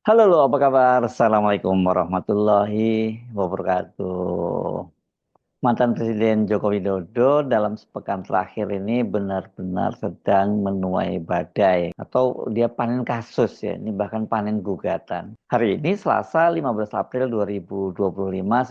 Halo, lo, apa kabar? Assalamualaikum warahmatullahi wabarakatuh. Mantan Presiden Joko Widodo dalam sepekan terakhir ini benar-benar sedang menuai badai atau dia panen kasus ya, ini bahkan panen gugatan. Hari ini Selasa 15 April 2025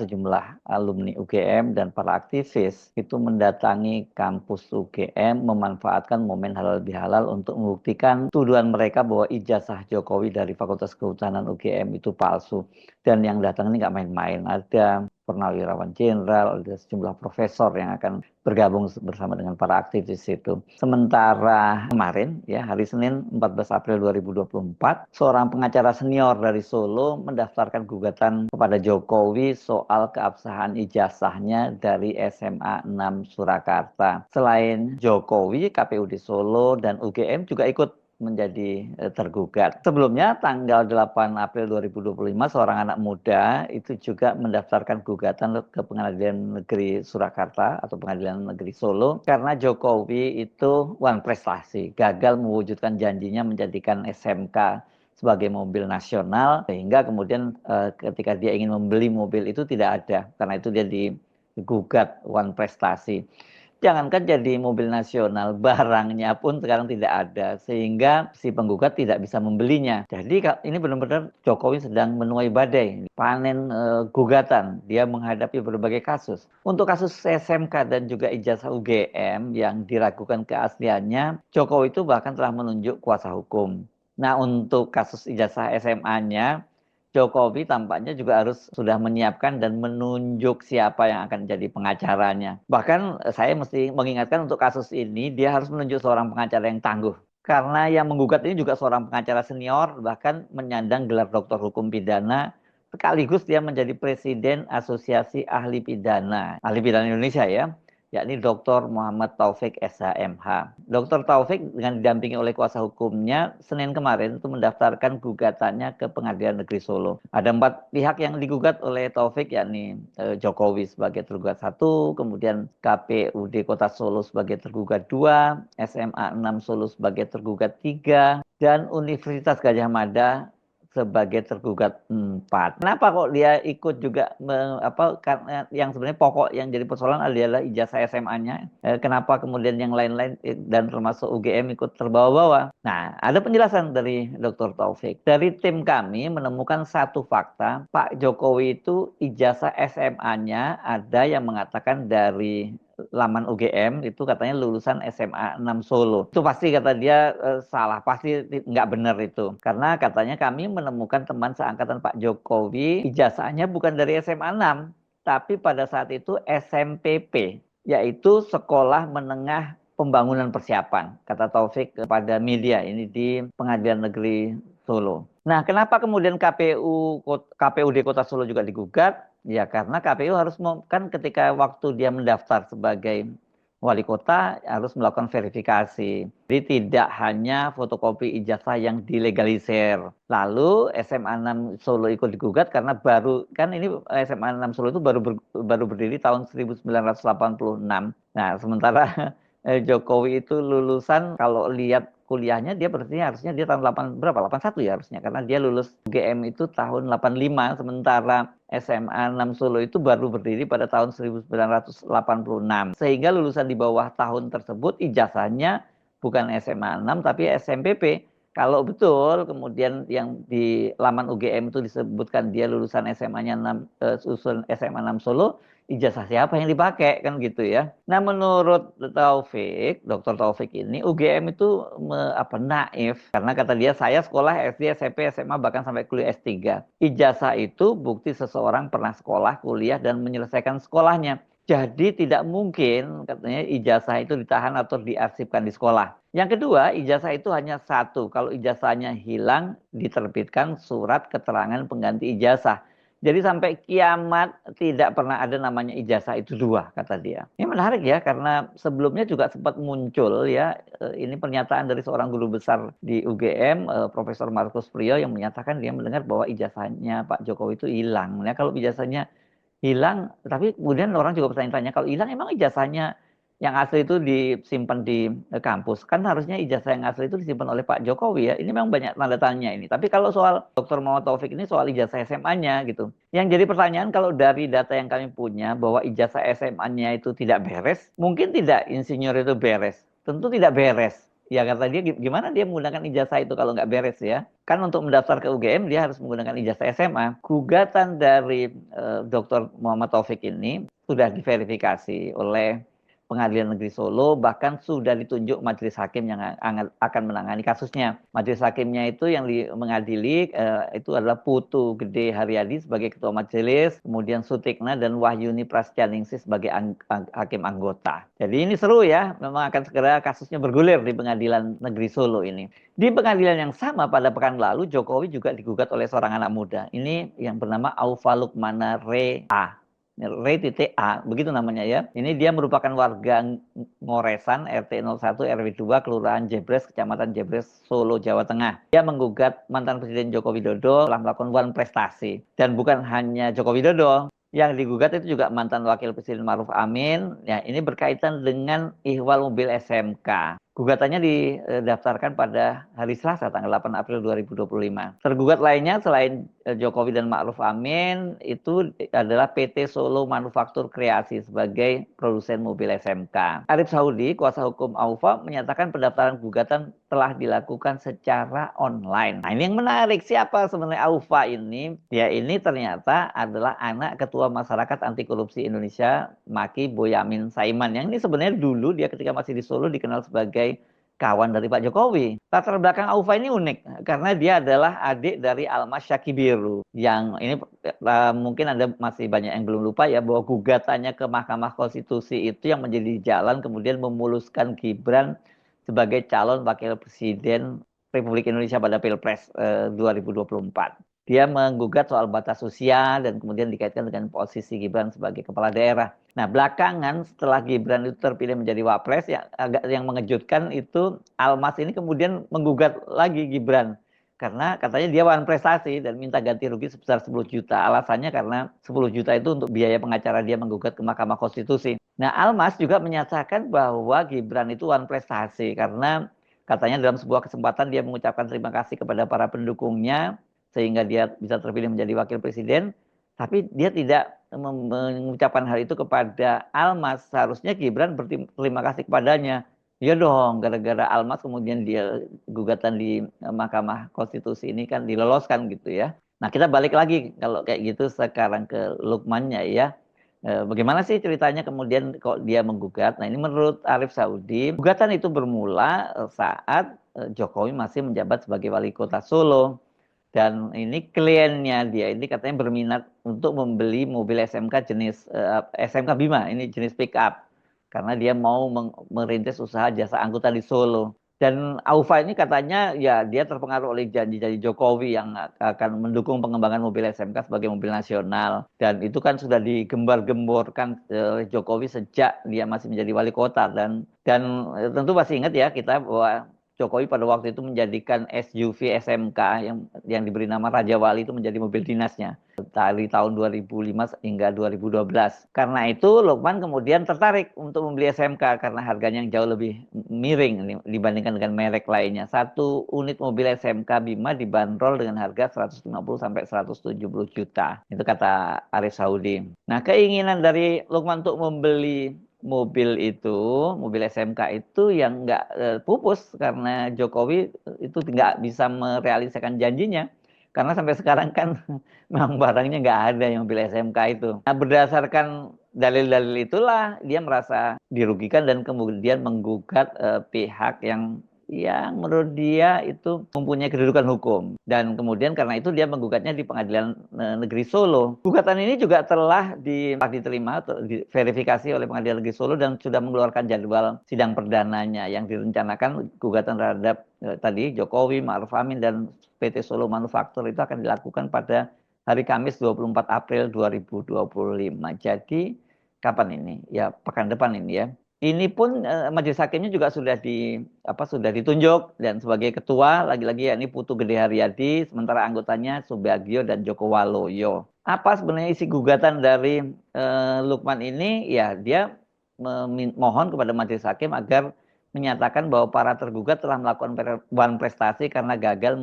sejumlah alumni UGM dan para aktivis itu mendatangi kampus UGM memanfaatkan momen halal bihalal untuk membuktikan tuduhan mereka bahwa ijazah Jokowi dari Fakultas Kehutanan UGM itu palsu. Dan yang datang ini nggak main-main, ada purnawirawan jenderal, ada sejumlah profesor yang akan bergabung bersama dengan para aktivis itu. Sementara kemarin, ya hari Senin 14 April 2024, seorang pengacara senior dari Solo mendaftarkan gugatan kepada Jokowi soal keabsahan ijazahnya dari SMA 6 Surakarta. Selain Jokowi, KPUD Solo dan UGM juga ikut menjadi tergugat. Sebelumnya tanggal 8 April 2025 seorang anak muda itu juga mendaftarkan gugatan ke Pengadilan Negeri Surakarta atau Pengadilan Negeri Solo karena Jokowi itu wan prestasi, gagal mewujudkan janjinya menjadikan SMK sebagai mobil nasional sehingga kemudian ketika dia ingin membeli mobil itu tidak ada karena itu dia digugat wan prestasi. Jangankan jadi mobil nasional, barangnya pun sekarang tidak ada, sehingga si penggugat tidak bisa membelinya. Jadi ini benar-benar Jokowi sedang menuai badai, panen gugatan, dia menghadapi berbagai kasus. Untuk kasus SMK dan juga ijazah UGM yang diragukan keasliannya, Jokowi itu bahkan telah menunjuk kuasa hukum. Nah, untuk kasus ijazah SMA-nya, Jokowi tampaknya juga harus sudah menyiapkan dan menunjuk siapa yang akan jadi pengacaranya. Bahkan saya mesti mengingatkan untuk kasus ini, dia harus menunjuk seorang pengacara yang tangguh. Karena yang menggugat ini juga seorang pengacara senior, bahkan menyandang gelar doktor hukum pidana, sekaligus dia menjadi presiden Asosiasi Ahli Pidana Indonesia ya, yakni Dr. Muhammad Taufik SHMH. Dr. Taufik dengan didampingi oleh kuasa hukumnya Senin kemarin itu mendaftarkan gugatannya ke Pengadilan Negeri Solo. Ada 4 pihak yang digugat oleh Taufik, yakni Jokowi sebagai tergugat 1, kemudian KPUD Kota Solo sebagai tergugat 2, SMA 6 Solo sebagai tergugat 3, dan Universitas Gadjah Mada sebagai tergugat 4. Kenapa kok dia ikut juga karena yang sebenarnya pokok yang jadi persoalan adalah ijazah SMA-nya. Kenapa kemudian yang lain-lain dan termasuk UGM ikut terbawa-bawa? Nah, ada penjelasan dari Dr. Taufik. Dari tim kami menemukan satu fakta, Pak Jokowi itu ijazah SMA-nya ada yang mengatakan dari laman UGM itu katanya lulusan SMA 6 Solo. Itu pasti kata dia salah, pasti nggak benar itu. Karena katanya kami menemukan teman seangkatan Pak Jokowi, ijazahnya bukan dari SMA 6, tapi pada saat itu SMPP, yaitu Sekolah Menengah Pembangunan Persiapan, kata Taufik kepada media ini di Pengadilan Negeri Solo. Nah, kenapa kemudian KPUD Kota Solo juga digugat? Ya karena KPU harus kan ketika waktu dia mendaftar sebagai wali kota harus melakukan verifikasi. Jadi tidak hanya fotokopi ijazah yang dilegalisir. Lalu SMA 6 Solo ikut digugat karena kan ini SMA 6 Solo itu baru berdiri tahun 1986. Nah, sementara Jokowi itu lulusan kalau lihat kuliahnya dia berarti harusnya dia tahun 81 ya harusnya karena dia lulus UGM itu tahun 85 sementara SMA 6 Solo itu baru berdiri pada tahun 1986 sehingga lulusan di bawah tahun tersebut ijazahnya bukan SMA 6 tapi SMPP. Kalau betul kemudian yang di laman UGM itu disebutkan dia lulusan SMA-nya 6 SMA 6 Solo, ijazah siapa yang dipakai kan gitu ya. Nah menurut Taufik, Dr. Taufik ini UGM itu naif karena kata dia saya sekolah SD, SMP, SMA bahkan sampai kuliah S3. Ijazah itu bukti seseorang pernah sekolah, kuliah dan menyelesaikan sekolahnya. Jadi tidak mungkin katanya ijazah itu ditahan atau diarsipkan di sekolah. Yang kedua, ijazah itu hanya satu. Kalau ijazahnya hilang, diterbitkan surat keterangan pengganti ijazah. Jadi sampai kiamat tidak pernah ada namanya ijazah itu dua, kata dia. Ini menarik ya, karena sebelumnya juga sempat muncul ya, ini pernyataan dari seorang guru besar di UGM, Profesor Markus Priyo, yang menyatakan dia mendengar bahwa ijazahnya Pak Jokowi itu hilang. Nah, kalau ijazahnya hilang, tapi kemudian orang juga bertanya-tanya, kalau hilang emang ijazahnya yang asli itu disimpan di kampus? Kan harusnya ijazah yang asli itu disimpan oleh Pak Jokowi ya. Ini memang banyak tanda tanya ini. Tapi kalau soal Dr. Muhammad Taufik ini soal ijazah SMA-nya gitu. Yang jadi pertanyaan, kalau dari data yang kami punya bahwa ijazah SMA-nya itu tidak beres, mungkin tidak insinyur itu beres. Tentu tidak beres. Ya kata dia, gimana dia menggunakan ijazah itu kalau nggak beres ya? Kan untuk mendaftar ke UGM dia harus menggunakan ijazah SMA. Gugatan dari Dr. Muhammad Taufik ini sudah diverifikasi oleh Pengadilan Negeri Solo, bahkan sudah ditunjuk majelis hakim yang akan menangani kasusnya. Majelis hakimnya itu yang mengadili itu adalah Putu Gede Haryadi sebagai ketua majelis, kemudian Sutikna dan Wahyuni Prasetyaningsih sebagai hakim anggota. Jadi ini seru ya, memang akan segera kasusnya bergulir di Pengadilan Negeri Solo ini. Di pengadilan yang sama pada pekan lalu, Jokowi juga digugat oleh seorang anak muda. Ini yang bernama Aufa Lukmana Rea. Ray.A, begitu namanya ya. Ini dia merupakan warga Ngoresan, RT 01 RW 2, Kelurahan Jebres, Kecamatan Jebres, Solo, Jawa Tengah. Dia menggugat mantan Presiden Joko Widodo telah melakukan wan prestasi. Dan bukan hanya Joko Widodo, yang digugat itu juga mantan Wakil Presiden Ma'ruf Amin. Ya, ini berkaitan dengan ihwal mobil SMK. Gugatannya didaftarkan pada hari Selasa tanggal 8 April 2025. Tergugat lainnya selain Jokowi dan Ma'ruf Amin itu adalah PT Solo Manufaktur Kreasi sebagai produsen mobil SMK. Arif Saudi, kuasa hukum Aufa, menyatakan pendaftaran gugatan telah dilakukan secara online. Nah, ini yang menarik, siapa sebenarnya Aufa ini? Dia ini ternyata adalah anak Ketua Masyarakat Anti Korupsi Indonesia, Maki Boyamin Saiman. Yang ini sebenarnya dulu dia ketika masih di Solo dikenal sebagai kawan dari Pak Jokowi. Latar belakang Aufa ini unik karena dia adalah adik dari Almas Syakibiru, yang ini mungkin Anda masih banyak yang belum lupa ya, bahwa gugatannya ke Mahkamah Konstitusi itu yang menjadi jalan kemudian memuluskan Gibran sebagai calon wakil presiden Republik Indonesia pada Pilpres 2024. Dia menggugat soal batas usia dan kemudian dikaitkan dengan posisi Gibran sebagai kepala daerah. Nah, belakangan setelah Gibran itu terpilih menjadi wapres, yang mengejutkan itu Almas ini kemudian menggugat lagi Gibran karena katanya dia wan prestasi dan minta ganti rugi sebesar 10 juta. Alasannya karena 10 juta itu untuk biaya pengacara dia menggugat ke Mahkamah Konstitusi. Nah, Almas juga menyatakan bahwa Gibran itu wan prestasi karena katanya dalam sebuah kesempatan dia mengucapkan terima kasih kepada para pendukungnya sehingga dia bisa terpilih menjadi wakil presiden, tapi dia tidak mengucapkan hal itu kepada Almas. Seharusnya Gibran berterima kasih kepadanya. Ya dong, gara-gara Almas kemudian dia gugatan di Mahkamah Konstitusi ini kan diloloskan gitu ya. Nah, kita balik lagi kalau kayak gitu sekarang ke Lukmannya ya. Bagaimana sih ceritanya kemudian kok dia menggugat? Nah, ini menurut Arif Saudi, gugatan itu bermula saat Jokowi masih menjabat sebagai wali kota Solo. Dan ini kliennya dia ini katanya berminat untuk membeli mobil SMK jenis SMK Bima, ini jenis pick up. Karena dia mau merintis usaha jasa angkutan di Solo. Dan Aufa ini katanya ya dia terpengaruh oleh janji-janji Jokowi yang akan mendukung pengembangan mobil SMK sebagai mobil nasional. Dan itu kan sudah digembar-gemborkan Jokowi sejak dia masih menjadi wali kota. Dan tentu masih ingat ya kita bahwa Jokowi pada waktu itu menjadikan SUV SMK yang diberi nama Raja Wali itu menjadi mobil dinasnya dari tahun 2005 hingga 2012. Karena itu Lukman kemudian tertarik untuk membeli SMK karena harganya yang jauh lebih miring dibandingkan dengan merek lainnya. Satu unit mobil SMK Bima dibanderol dengan harga 150 sampai 170 juta. Itu kata Arif Saudi. Nah, keinginan dari Lukman untuk membeli mobil SMK itu yang nggak pupus karena Jokowi itu nggak bisa merealisasikan janjinya. Karena sampai sekarang kan memang barangnya nggak ada yang mobil SMK itu. Nah, berdasarkan dalil-dalil itulah dia merasa dirugikan dan kemudian menggugat pihak yang menurut dia itu mempunyai kedudukan hukum. Dan kemudian karena itu dia menggugatnya di Pengadilan Negeri Solo. Gugatan ini juga telah diterima, diverifikasi oleh Pengadilan Negeri Solo dan sudah mengeluarkan jadwal sidang perdananya yang direncanakan gugatan terhadap tadi Jokowi, Ma'ruf Amin dan PT Solo Manufaktur itu akan dilakukan pada hari Kamis 24 April 2025. Jadi kapan ini? Ya pekan depan ini ya. Ini pun majelis hakimnya juga sudah ditunjuk dan sebagai ketua lagi-lagi yakni Putu Gede Haryadi, sementara anggotanya Subagio dan Joko Waloyo. Apa sebenarnya isi gugatan dari Lukman ini? Ya dia mohon kepada majelis hakim agar menyatakan bahwa para tergugat telah melakukan perubahan prestasi karena gagal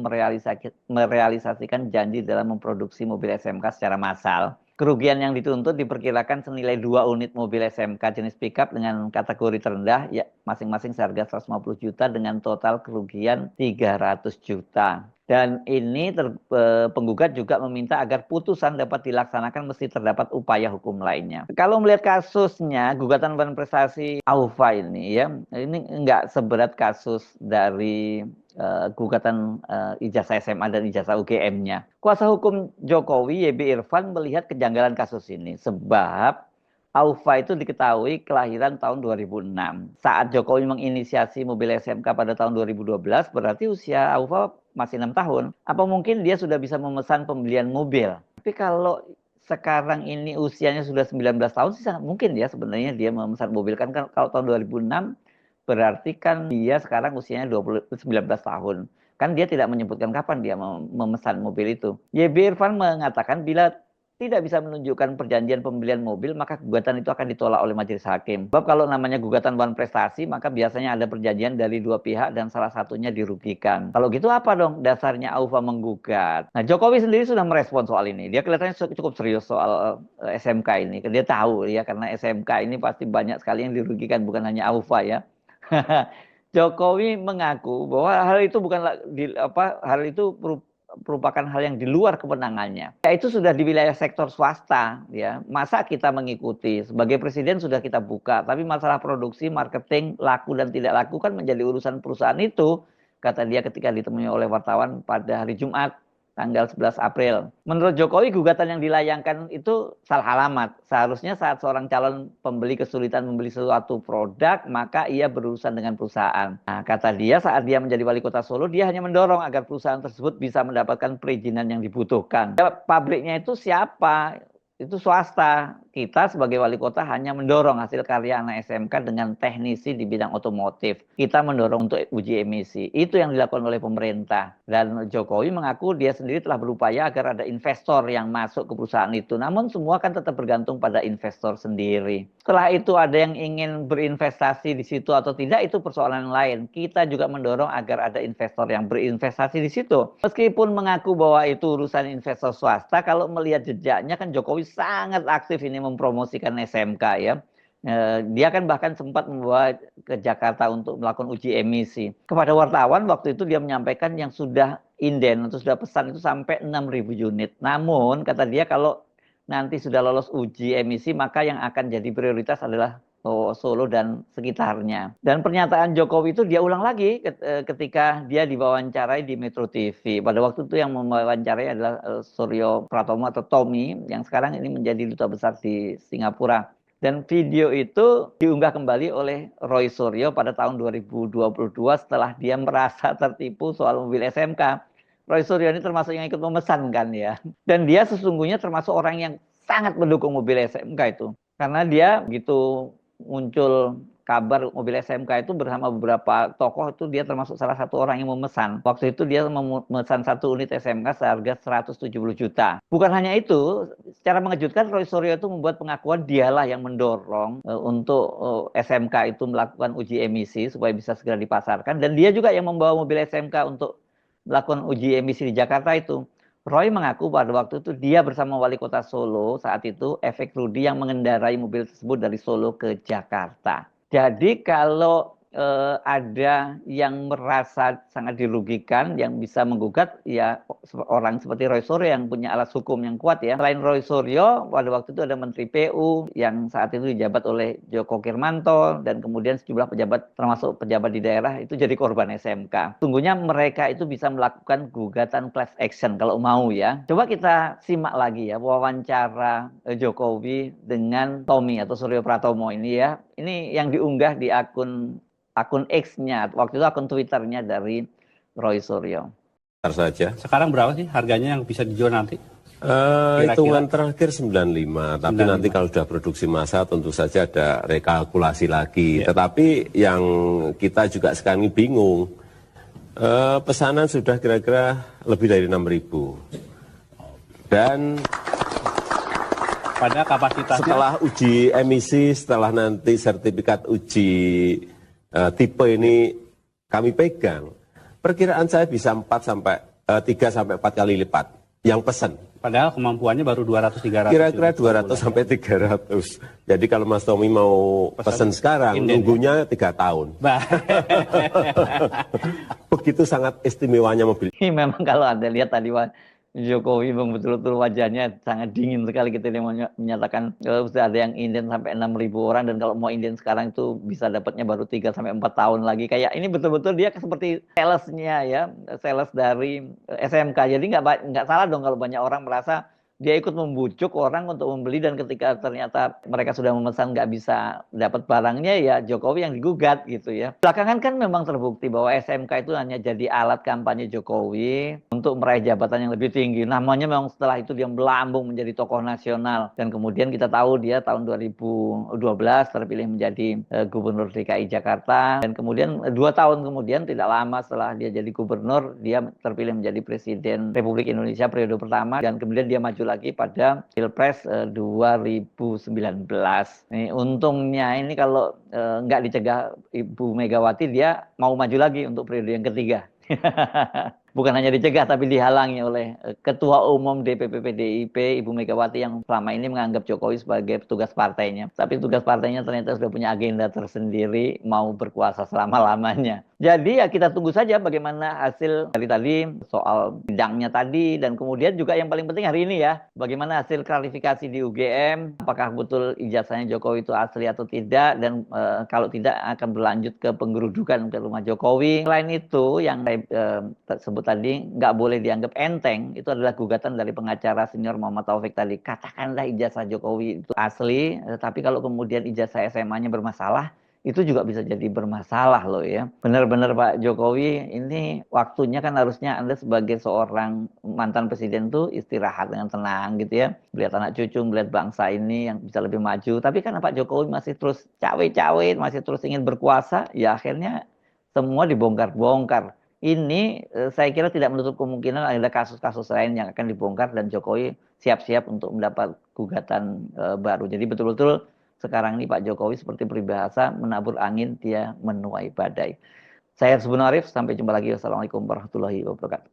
merealisasikan janji dalam memproduksi mobil SMK secara massal. Kerugian yang dituntut diperkirakan senilai 2 unit mobil SMK jenis pickup dengan kategori terendah, ya masing-masing seharga 150 juta dengan total kerugian 300 juta. Dan ini penggugat juga meminta agar putusan dapat dilaksanakan mesti terdapat upaya hukum lainnya. Kalau melihat kasusnya, gugatan perubahan prestasi Aufa ini ya, ini enggak seberat kasus dari gugatan ijazah SMA dan ijazah UGM-nya. Kuasa hukum Jokowi, YB Irfan, melihat kejanggalan kasus ini sebab Aufa itu diketahui kelahiran tahun 2006. Saat Jokowi menginisiasi mobil SMK pada tahun 2012, berarti usia Aufa masih 6 tahun. Apa mungkin dia sudah bisa memesan pembelian mobil? Tapi kalau sekarang ini usianya sudah 19 tahun sih sangat mungkin ya sebenarnya dia memesan mobil. Kan kalau tahun 2006 berarti kan dia sekarang usianya 19 tahun. Kan dia tidak menyebutkan kapan dia memesan mobil itu. YB Irfan mengatakan bila tidak bisa menunjukkan perjanjian pembelian mobil, maka gugatan itu akan ditolak oleh majelis hakim. Sebab kalau namanya gugatan perubahan prestasi, maka biasanya ada perjanjian dari dua pihak dan salah satunya dirugikan. Kalau gitu apa dong dasarnya Aufa menggugat? Nah, Jokowi sendiri sudah merespon soal ini. Dia kelihatannya cukup serius soal SMK ini. Dia tahu ya, karena SMK ini pasti banyak sekali yang dirugikan, bukan hanya Aufa ya. Jokowi mengaku bahwa hal itu hal itu merupakan hal yang di luar kewenangannya. Ya, itu sudah di wilayah sektor swasta ya. Masa kita mengikuti? Sebagai presiden sudah kita buka, tapi masalah produksi, marketing, laku dan tidak laku kan menjadi urusan perusahaan itu, kata dia ketika ditemui oleh wartawan pada hari Jumat tanggal 11 April. Menurut Jokowi, gugatan yang dilayangkan itu salah alamat. Seharusnya saat seorang calon pembeli kesulitan membeli suatu produk, maka ia berurusan dengan perusahaan. Nah, kata dia saat dia menjadi wali kota Solo, dia hanya mendorong agar perusahaan tersebut bisa mendapatkan perizinan yang dibutuhkan. Pabriknya itu siapa? Itu swasta. Kita sebagai wali kota hanya mendorong hasil karya anak SMK dengan teknisi di bidang otomotif. Kita mendorong untuk uji emisi. Itu yang dilakukan oleh pemerintah. Dan Jokowi mengaku dia sendiri telah berupaya agar ada investor yang masuk ke perusahaan itu. Namun semua kan tetap bergantung pada investor sendiri. Setelah itu ada yang ingin berinvestasi di situ atau tidak, itu persoalan lain. Kita juga mendorong agar ada investor yang berinvestasi di situ. Meskipun mengaku bahwa itu urusan investor swasta, kalau melihat jejaknya kan Jokowi sangat aktif ini mempromosikan SMK ya. Dia kan bahkan sempat membawa ke Jakarta untuk melakukan uji emisi. Kepada wartawan waktu itu dia menyampaikan yang sudah inden atau sudah pesan itu sampai 6.000 unit. Namun kata dia kalau nanti sudah lolos uji emisi maka yang akan jadi prioritas adalah Solo dan sekitarnya. Dan pernyataan Jokowi itu dia ulang lagi ketika dia diwawancarai di Metro TV. Pada waktu itu yang mewawancarai adalah Suryo Pratomo atau Tommy yang sekarang ini menjadi duta besar di Singapura. Dan video itu diunggah kembali oleh Roy Suryo pada tahun 2022 setelah dia merasa tertipu soal mobil SMK. Roy Suryo ini termasuk yang ikut memesan kan ya. Dan dia sesungguhnya termasuk orang yang sangat mendukung mobil SMK itu. Karena dia begitu muncul kabar mobil SMK itu bersama beberapa tokoh itu dia termasuk salah satu orang yang memesan. Waktu itu dia memesan satu unit SMK seharga 170 juta. Bukan hanya itu, secara mengejutkan Roy Suryo itu membuat pengakuan dialah yang mendorong untuk SMK itu melakukan uji emisi supaya bisa segera dipasarkan. Dan dia juga yang membawa mobil SMK untuk melakukan uji emisi di Jakarta itu. Roy mengaku pada waktu itu dia bersama wali kota Solo saat itu Efek Rudi yang mengendarai mobil tersebut dari Solo ke Jakarta. Jadi kalau ada yang merasa sangat dirugikan, yang bisa menggugat ya orang seperti Roy Suryo yang punya alas hukum yang kuat ya. Selain Roy Suryo, pada waktu itu ada Menteri PU yang saat itu dijabat oleh Joko Kirmanto dan kemudian sejumlah pejabat termasuk pejabat di daerah itu jadi korban SMK. Sungguhnya mereka itu bisa melakukan gugatan class action kalau mau ya. Coba kita simak lagi ya wawancara Jokowi dengan Tommy atau Suryo Pratomo ini ya. Ini yang diunggah di akun X-nya, waktu itu akun Twitter-nya dari Roy Suryo. Saja. Sekarang berapa sih harganya yang bisa dijual nanti? Hitungan terakhir 95, tapi 95. nanti kalau sudah produksi massa tentu saja ada rekalkulasi lagi. Ya. Tetapi yang kita juga sekarang ini bingung, pesanan sudah kira-kira lebih dari 6.000. Dan pada kapasitasnya setelah uji emisi, setelah nanti sertifikat uji tipe ini kami pegang, perkiraan saya bisa 3 sampai 4 kali lipat yang pesan. padahal kemampuannya baru 200-300. Kira-kira 200 sampai 300. Jadi kalau Mas Tommy mau pesan sekarang, inden, nunggunya 3 tahun. Begitu sangat istimewanya mobil. Ini memang kalau Anda lihat tadi Jokowi memang betul-betul wajahnya sangat dingin sekali gitu, dia menyatakan sudah ada yang inden sampai 6.000 orang, dan kalau mau inden sekarang itu bisa dapatnya baru 3 sampai 4 tahun lagi. Kayak ini betul-betul dia seperti salesnya ya, sales dari SMK. Jadi nggak salah dong kalau banyak orang merasa dia ikut membujuk orang untuk membeli, dan ketika ternyata mereka sudah memesan nggak bisa dapat barangnya, ya Jokowi yang digugat gitu ya. Belakangan kan memang terbukti bahwa SMK itu hanya jadi alat kampanye Jokowi untuk meraih jabatan yang lebih tinggi. Namanya memang setelah itu dia melambung menjadi tokoh nasional, dan kemudian kita tahu dia tahun 2012 terpilih menjadi gubernur DKI Jakarta, dan kemudian 2 tahun kemudian, tidak lama setelah dia jadi gubernur, dia terpilih menjadi presiden Republik Indonesia periode pertama, dan kemudian dia maju lagi pada Pilpres 2019. Ini untungnya ini kalau nggak dicegah Ibu Megawati, dia mau maju lagi untuk periode yang ketiga. Bukan hanya dicegah tapi dihalangi oleh Ketua Umum DPP PDIP Ibu Megawati, yang selama ini menganggap Jokowi sebagai petugas partainya. Tapi tugas partainya ternyata sudah punya agenda tersendiri, mau berkuasa selama-lamanya. Jadi ya kita tunggu saja bagaimana hasil dari tadi soal bidangnya tadi, dan kemudian juga yang paling penting hari ini ya, bagaimana hasil klarifikasi di UGM, apakah betul ijazahnya Jokowi itu asli atau tidak, dan kalau tidak akan berlanjut ke penggerudukan ke rumah Jokowi. Selain itu yang saya sebut tadi nggak boleh dianggap enteng, itu adalah gugatan dari pengacara senior Muhammad Taufik tadi. Katakanlah ijazah Jokowi itu asli, tapi kalau kemudian ijazah SMA-nya bermasalah, itu juga bisa jadi bermasalah loh ya. Benar-benar Pak Jokowi, ini waktunya kan harusnya Anda sebagai seorang mantan presiden tuh istirahat dengan tenang gitu ya. Melihat anak cucu, melihat bangsa ini yang bisa lebih maju. Tapi kan Pak Jokowi masih terus cawe-cawe, masih terus ingin berkuasa, ya akhirnya semua dibongkar-bongkar. Ini saya kira tidak menutup kemungkinan ada kasus-kasus lain yang akan dibongkar, dan Jokowi siap-siap untuk mendapat gugatan baru. Jadi betul-betul sekarang ini Pak Jokowi seperti peribahasa, menabur angin dia menuai badai. Saya Subun Arif, sampai jumpa lagi. Wassalamualaikum warahmatullahi wabarakatuh.